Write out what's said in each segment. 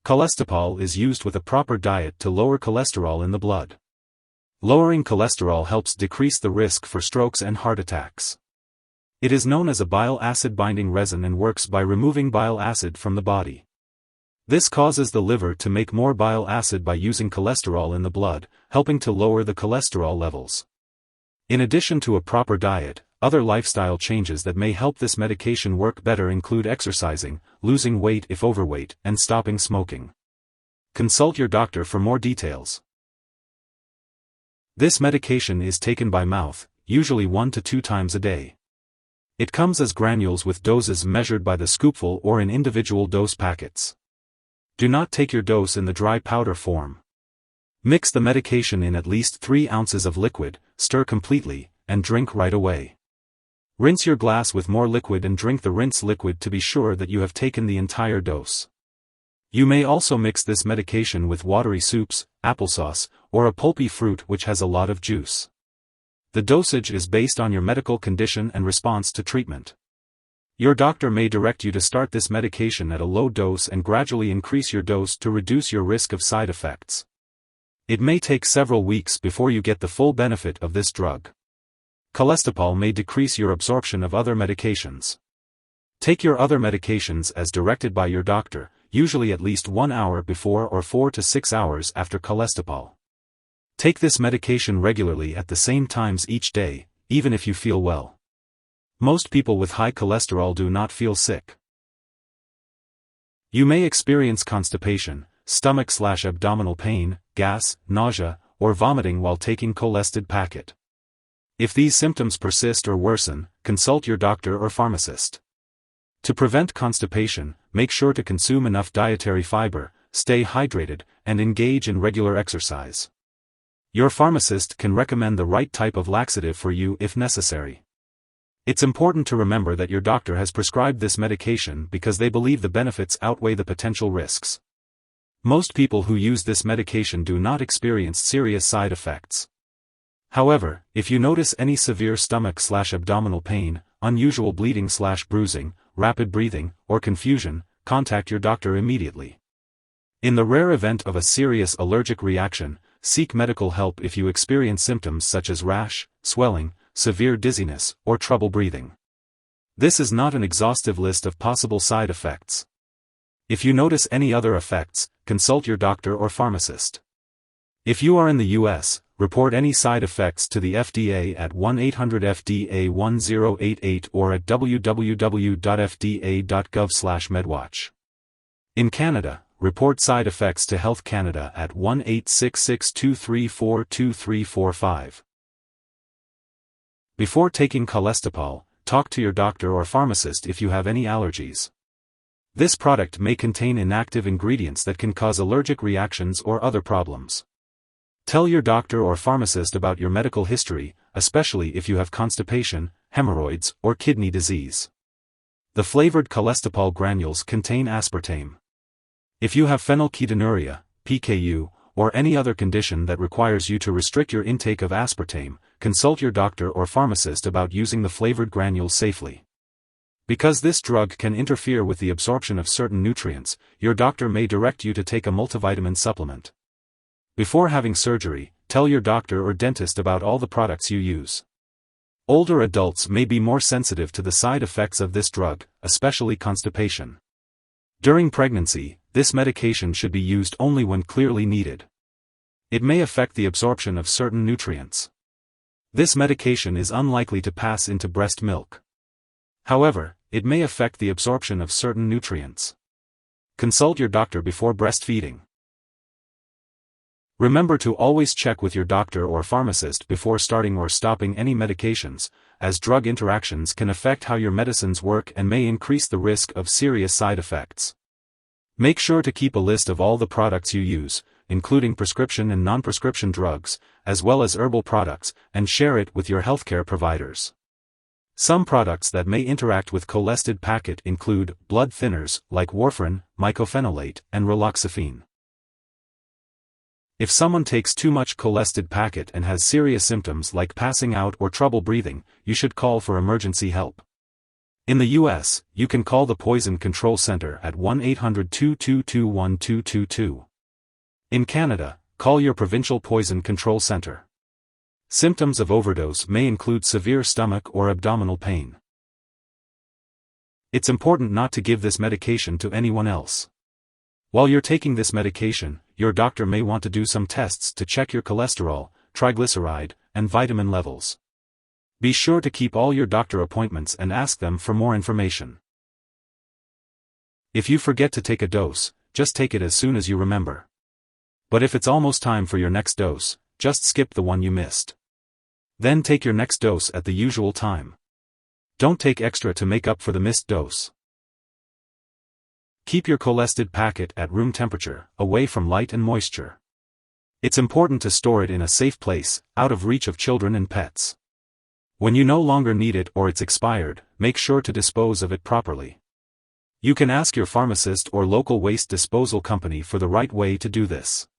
Colestipol is used with a proper diet to lower cholesterol in the blood. Lowering cholesterol helps decrease the risk for strokes and heart attacks. It is known as a bile acid-binding resin and works by removing bile acid from the body. This causes the liver to make more bile acid by using cholesterol in the blood, helping to lower the cholesterol levels. In addition to a proper diet, other lifestyle changes that may help this medication work better include exercising, losing weight if overweight, and stopping smoking. Consult your doctor for more details. This medication is taken by mouth, usually 1 to 2 times a day. It comes as granules with doses measured by the scoopful or in individual dose packets. Do not take your dose in the dry powder form. Mix the medication in at least 3 ounces of liquid, stir completely, and drink right away. Rinse your glass with more liquid and drink the rinse liquid to be sure that you have taken the entire dose. You may also mix this medication with watery soups, applesauce, or a pulpy fruit which has a lot of juice. The dosage is based on your medical condition and response to treatment. Your doctor may direct you to start this medication at a low dose and gradually increase your dose to reduce your risk of side effects. It may take several weeks before you get the full benefit of this drug. Colestipol may decrease your absorption of other medications. Take your other medications as directed by your doctor, usually at least 1 hour before or 4 to 6 hours after Colestipol. Take this medication regularly at the same times each day, even if you feel well. Most people with high cholesterol do not feel sick. You may experience constipation, stomach/abdominal pain, gas, nausea, or vomiting while taking Colestid packet. If these symptoms persist or worsen, consult your doctor or pharmacist. To prevent constipation, make sure to consume enough dietary fiber, stay hydrated, and engage in regular exercise. Your pharmacist can recommend the right type of laxative for you if necessary. It's important to remember that your doctor has prescribed this medication because they believe the benefits outweigh the potential risks. Most people who use this medication do not experience serious side effects. However, if you notice any severe stomach/abdominal pain, unusual bleeding/bruising, rapid breathing, or confusion, contact your doctor immediately. In the rare event of a serious allergic reaction, seek medical help if you experience symptoms such as rash, swelling, severe dizziness, or trouble breathing. This is not an exhaustive list of possible side effects. If you notice any other effects, consult your doctor or pharmacist. If you are in the U.S., report any side effects to the FDA at 1-800-FDA-1088 or at www.fda.gov/medwatch. In Canada, report side effects to Health Canada at 1-866-234-2345. Before taking Colestipol, talk to your doctor or pharmacist if you have any allergies. This product may contain inactive ingredients that can cause allergic reactions or other problems. Tell your doctor or pharmacist about your medical history, especially if you have constipation, hemorrhoids, or kidney disease. The flavored Colestipol granules contain aspartame. If you have phenylketonuria, PKU, or any other condition that requires you to restrict your intake of aspartame, consult your doctor or pharmacist about using the flavored granules safely. Because this drug can interfere with the absorption of certain nutrients, your doctor may direct you to take a multivitamin supplement. Before having surgery, tell your doctor or dentist about all the products you use. Older adults may be more sensitive to the side effects of this drug, especially constipation. During pregnancy, this medication should be used only when clearly needed. It may affect the absorption of certain nutrients. This medication is unlikely to pass into breast milk. However, it may affect the absorption of certain nutrients. Consult your doctor before breastfeeding. Remember to always check with your doctor or pharmacist before starting or stopping any medications, as drug interactions can affect how your medicines work and may increase the risk of serious side effects. Make sure to keep a list of all the products you use, including prescription and non-prescription drugs, as well as herbal products, and share it with your healthcare providers. Some products that may interact with Colestid packet include blood thinners like warfarin, mycophenolate, and raloxifene. If someone takes too much Colestid packet and has serious symptoms like passing out or trouble breathing, you should call for emergency help. In the US, you can call the Poison Control Center at 1-800-222-1222. In Canada, call your provincial poison control center. Symptoms of overdose may include severe stomach or abdominal pain. It's important not to give this medication to anyone else. While you're taking this medication, your doctor may want to do some tests to check your cholesterol, triglyceride, and vitamin levels. Be sure to keep all your doctor appointments and ask them for more information. If you forget to take a dose, just take it as soon as you remember. But if it's almost time for your next dose, just skip the one you missed. Then take your next dose at the usual time. Don't take extra to make up for the missed dose. Keep your Colestid packet at room temperature, away from light and moisture. It's important to store it in a safe place, out of reach of children and pets. When you no longer need it or it's expired, make sure to dispose of it properly. You can ask your pharmacist or local waste disposal company for the right way to do this.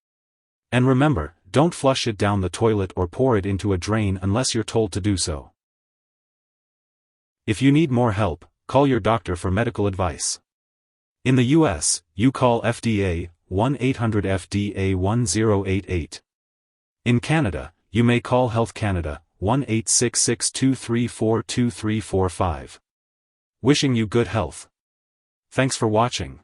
And remember, don't flush it down the toilet or pour it into a drain unless you're told to do so. If you need more help, call your doctor for medical advice. In the US, you call FDA, 1-800-FDA-1088. In Canada, you may call Health Canada, 1-866-234-2345. Wishing you good health. Thanks for watching.